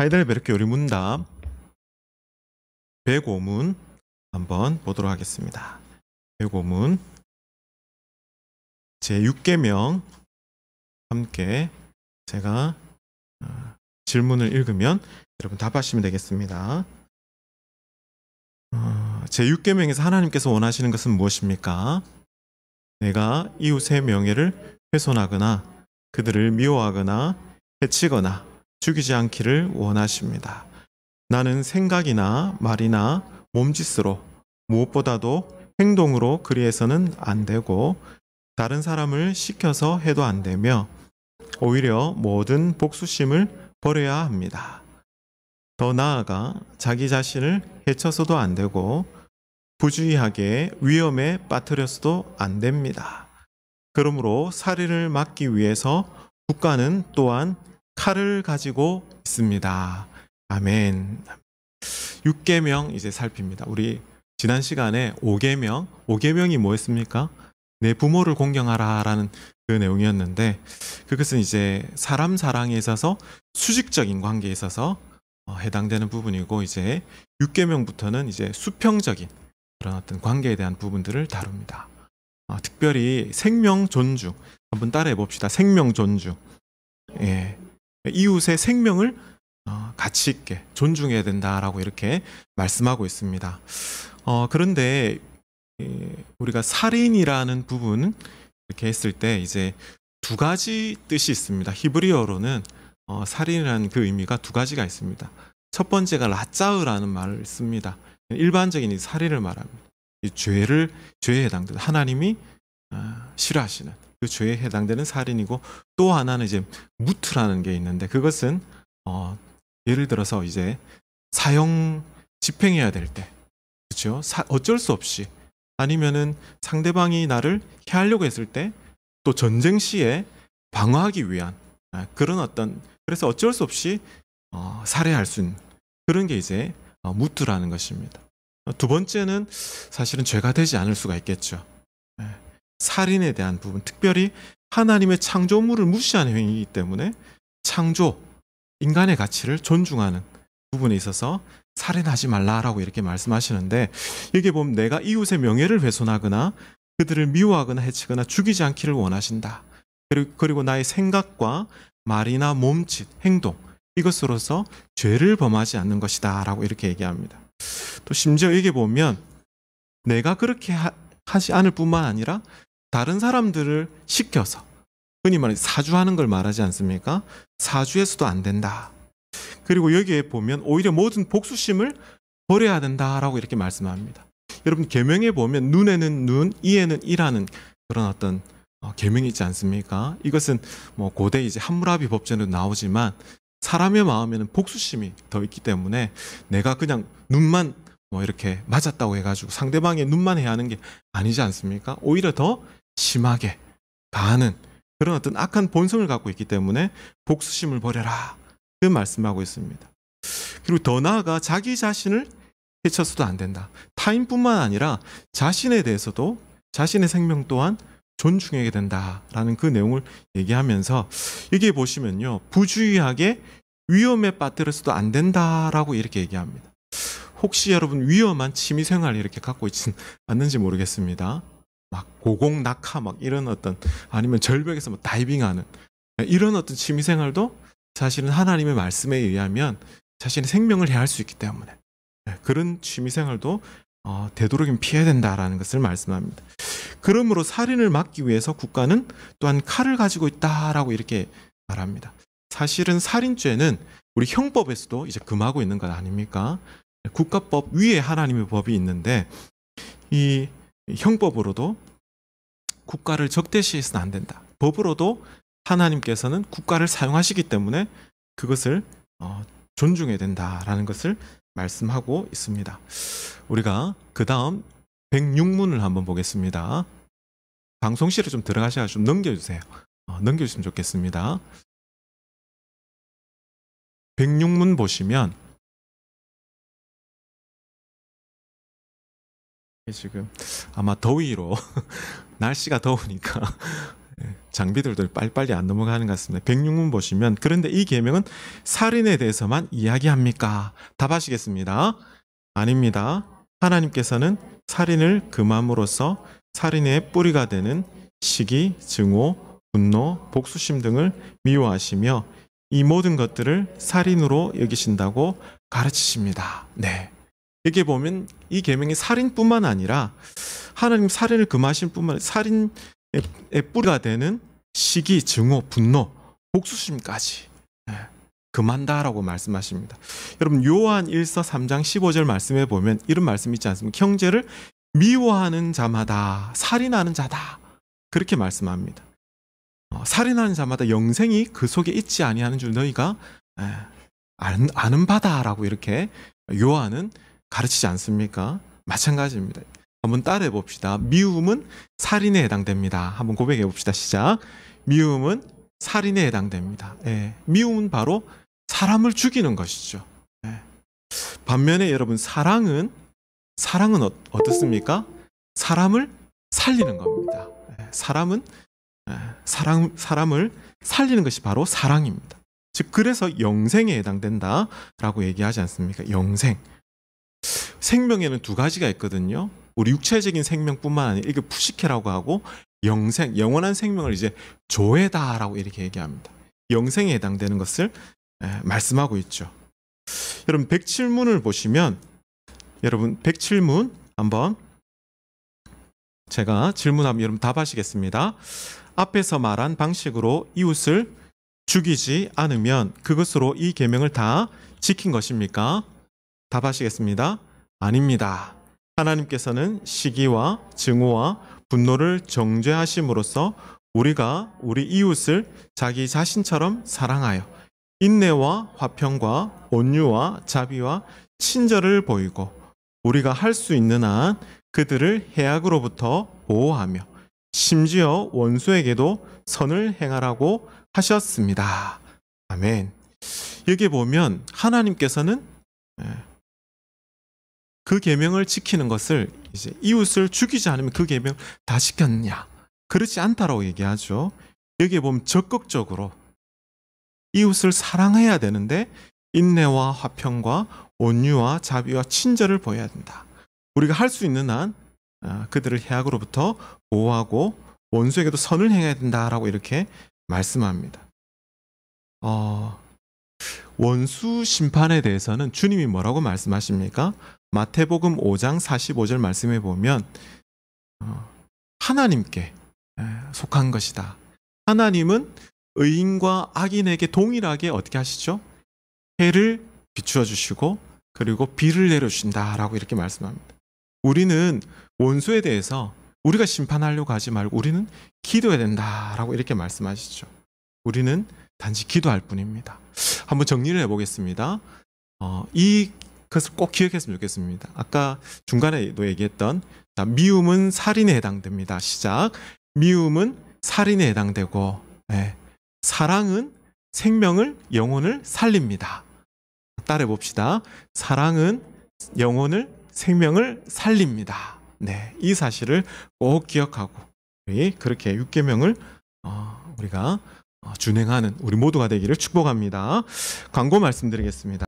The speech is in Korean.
하이델베르크 요리 문답 105문 한번 보도록 하겠습니다. 105문 제6계명 함께 제가 질문을 읽으면 여러분 답하시면 되겠습니다. 제6계명에서 하나님께서 원하시는 것은 무엇입니까? 내가 이웃의 명예를 훼손하거나 그들을 미워하거나 해치거나 죽이지 않기를 원하십니다. 나는 생각이나 말이나 몸짓으로 무엇보다도 행동으로 그리해서는 안 되고 다른 사람을 시켜서 해도 안 되며 오히려 모든 복수심을 버려야 합니다. 더 나아가 자기 자신을 해쳐서도 안 되고 부주의하게 위험에 빠뜨려서도 안 됩니다. 그러므로 살인을 막기 위해서 국가는 또한 칼을 가지고 있습니다. 아멘. 6계명 이제 살핍니다. 우리 지난 시간에 5계명이 뭐였습니까? 내 부모를 공경하라라는 그 내용이었는데 그것은 이제 사람 사랑에 있어서 수직적인 관계에 있어서 해당되는 부분이고 이제 6계명부터는 이제 수평적인 그런 어떤 관계에 대한 부분들을 다룹니다. 특별히 생명 존중 한번 따라해 봅시다. 생명 존중. 예. 이웃의 생명을 가치 있게 존중해야 된다라고 이렇게 말씀하고 있습니다. 그런데 우리가 살인이라는 부분 이렇게 했을 때 이제 두 가지 뜻이 있습니다. 히브리어로는 살인이라는 그 의미가 두 가지가 있습니다. 첫 번째가 라짜으라는 말을 씁니다. 일반적인 살인을 말합니다. 죄에 해당되는 하나님이 싫어하시는 그 죄에 해당되는 살인이고 또 하나는 이제 무트라는 게 있는데 그것은 예를 들어서 이제 사형 집행해야 될 때 그렇죠? 어쩔 수 없이 아니면은 상대방이 나를 해하려고 했을 때 또 전쟁 시에 방어하기 위한 그런 어떤 그래서 어쩔 수 없이 살해할 수 있는 그런 게 이제 무트라는 것입니다. 두 번째는 사실은 죄가 되지 않을 수가 있겠죠. 살인에 대한 부분, 특별히 하나님의 창조물을 무시하는 행위이기 때문에 창조, 인간의 가치를 존중하는 부분에 있어서 살인하지 말라라고 이렇게 말씀하시는데 여기 보면 내가 이웃의 명예를 훼손하거나 그들을 미워하거나 해치거나 죽이지 않기를 원하신다. 그리고 나의 생각과 말이나 몸짓, 행동 이것으로서 죄를 범하지 않는 것이다 라고 이렇게 얘기합니다. 또 심지어 여기 보면 내가 그렇게 하지 않을 뿐만 아니라 다른 사람들을 시켜서 흔히 말해 사주하는 걸 말하지 않습니까? 사주해서도 안 된다. 그리고 여기에 보면 오히려 모든 복수심을 버려야 된다라고 이렇게 말씀합니다. 여러분 계명에 보면 눈에는 눈, 이에는 이라는 그런 어떤 계명이 있지 않습니까? 이것은 뭐 고대 이제 함무라비 법전에도 나오지만 사람의 마음에는 복수심이 더 있기 때문에 내가 그냥 눈만 뭐 이렇게 맞았다고 해가지고 상대방의 눈만 해야 하는 게 아니지 않습니까? 오히려 더 심하게 가하는 그런 어떤 악한 본성을 갖고 있기 때문에 복수심을 버려라 그 말씀하고 있습니다. 그리고 더 나아가 자기 자신을 해쳐서도 안 된다. 타인뿐만 아니라 자신에 대해서도 자신의 생명 또한 존중해야 된다라는 그 내용을 얘기하면서 여기에 보시면요. 부주의하게 위험에 빠뜨려서도 안 된다라고 이렇게 얘기합니다. 혹시 여러분 위험한 취미생활 이렇게 갖고 있지는 않는지 모르겠습니다. 막 고공 낙하 막 이런 어떤 아니면 절벽에서 막 다이빙하는 이런 어떤 취미생활도 사실은 하나님의 말씀에 의하면 자신의 생명을 해할 수 있기 때문에 그런 취미생활도 되도록이면 피해야 된다라는 것을 말씀합니다. 그러므로 살인을 막기 위해서 국가는 또한 칼을 가지고 있다라고 이렇게 말합니다. 사실은 살인죄는 우리 형법에서도 이제 금하고 있는 것 아닙니까? 국가법 위에 하나님의 법이 있는데 이 형법으로도 국가를 적대시해서는 안 된다. 법으로도 하나님께서는 국가를 사용하시기 때문에 그것을 존중해야 된다라는 것을 말씀하고 있습니다. 우리가 그 다음 106문을 한번 보겠습니다. 방송실에 좀 들어가셔서 좀 넘겨주세요. 넘겨주시면 좋겠습니다. 106문 보시면 지금 아마 더위로 날씨가 더우니까 장비들도 빨리빨리 안 넘어가는 것 같습니다. 106문 보시면 그런데 이 계명은 살인에 대해서만 이야기합니까? 답하시겠습니다. 아닙니다. 하나님께서는 살인을 금함으로써 살인의 뿌리가 되는 시기, 증오, 분노, 복수심 등을 미워하시며 이 모든 것들을 살인으로 여기신다고 가르치십니다. 네. 여기 보면 이 계명이 살인뿐만 아니라 하나님 살인을 금하신 뿐만 아니라 살인의 뿌리가 되는 시기, 증오, 분노, 복수심까지 금한다라고 말씀하십니다. 여러분 요한 1서 3장 15절 말씀에 보면 이런 말씀 있지 않습니까? 형제를 미워하는 자마다 살인하는 자다. 그렇게 말씀합니다. 살인하는 자마다 영생이 그 속에 있지 아니하는 줄 너희가 아는 바다라고 이렇게 요한은 가르치지 않습니까? 마찬가지입니다. 한번 따라해 봅시다. 미움은 살인에 해당됩니다. 한번 고백해 봅시다. 시작. 미움은 살인에 해당됩니다. 미움은 바로 사람을 죽이는 것이죠. 반면에 여러분 사랑은 어떻습니까? 사람을 살리는 겁니다. 사람을 살리는 것이 바로 사랑입니다. 즉 그래서 영생에 해당된다라고 얘기하지 않습니까? 영생. 생명에는 두 가지가 있거든요. 우리 육체적인 생명뿐만 아니라 이게 푸시케라고 하고 영생, 영원한 생명을 이제 조에다라고 이렇게 얘기합니다. 영생에 해당되는 것을 말씀하고 있죠. 여러분 107문을 보시면 여러분 107문 한번 제가 질문하면 여러분 답하시겠습니다. 앞에서 말한 방식으로 이웃을 죽이지 않으면 그것으로 이 계명을 다 지킨 것입니까? 답하시겠습니다. 아닙니다. 하나님께서는 시기와 증오와 분노를 정죄하심으로써 우리가 우리 이웃을 자기 자신처럼 사랑하여 인내와 화평과 온유와 자비와 친절을 보이고 우리가 할 수 있는 한 그들을 해악으로부터 보호하며 심지어 원수에게도 선을 행하라고 하셨습니다. 아멘. 여기 보면 하나님께서는 그 계명을 지키는 것을 이제 이웃을 죽이지 않으면 그 계명 다 지켰냐? 그렇지 않다라고 얘기하죠. 여기에 보면 적극적으로 이웃을 사랑해야 되는데 인내와 화평과 온유와 자비와 친절을 보여야 된다. 우리가 할 수 있는 한 그들을 해악으로부터 보호하고 원수에게도 선을 행해야 된다라고 이렇게 말씀합니다. 원수 심판에 대해서는 주님이 뭐라고 말씀하십니까? 마태복음 5장 45절 말씀해 보면 하나님께 속한 것이다. 하나님은 의인과 악인에게 동일하게 어떻게 하시죠? 해를 비추어 주시고 그리고 비를 내려주신다라고 이렇게 말씀합니다. 우리는 원수에 대해서 우리가 심판하려고 하지 말고 우리는 기도해야 된다라고 이렇게 말씀하시죠. 우리는 단지 기도할 뿐입니다. 한번 정리를 해보겠습니다. 이것을 꼭 기억했으면 좋겠습니다. 아까 중간에도 얘기했던 미움은 살인에 해당됩니다. 시작. 미움은 살인에 해당되고 사랑은 생명을 영혼을 살립니다. 따라해 봅시다. 사랑은 영혼을 생명을 살립니다. 네, 이 사실을 꼭 기억하고 우리 그렇게 6계명을 우리가 준행하는 우리 모두가 되기를 축복합니다. 광고 말씀드리겠습니다.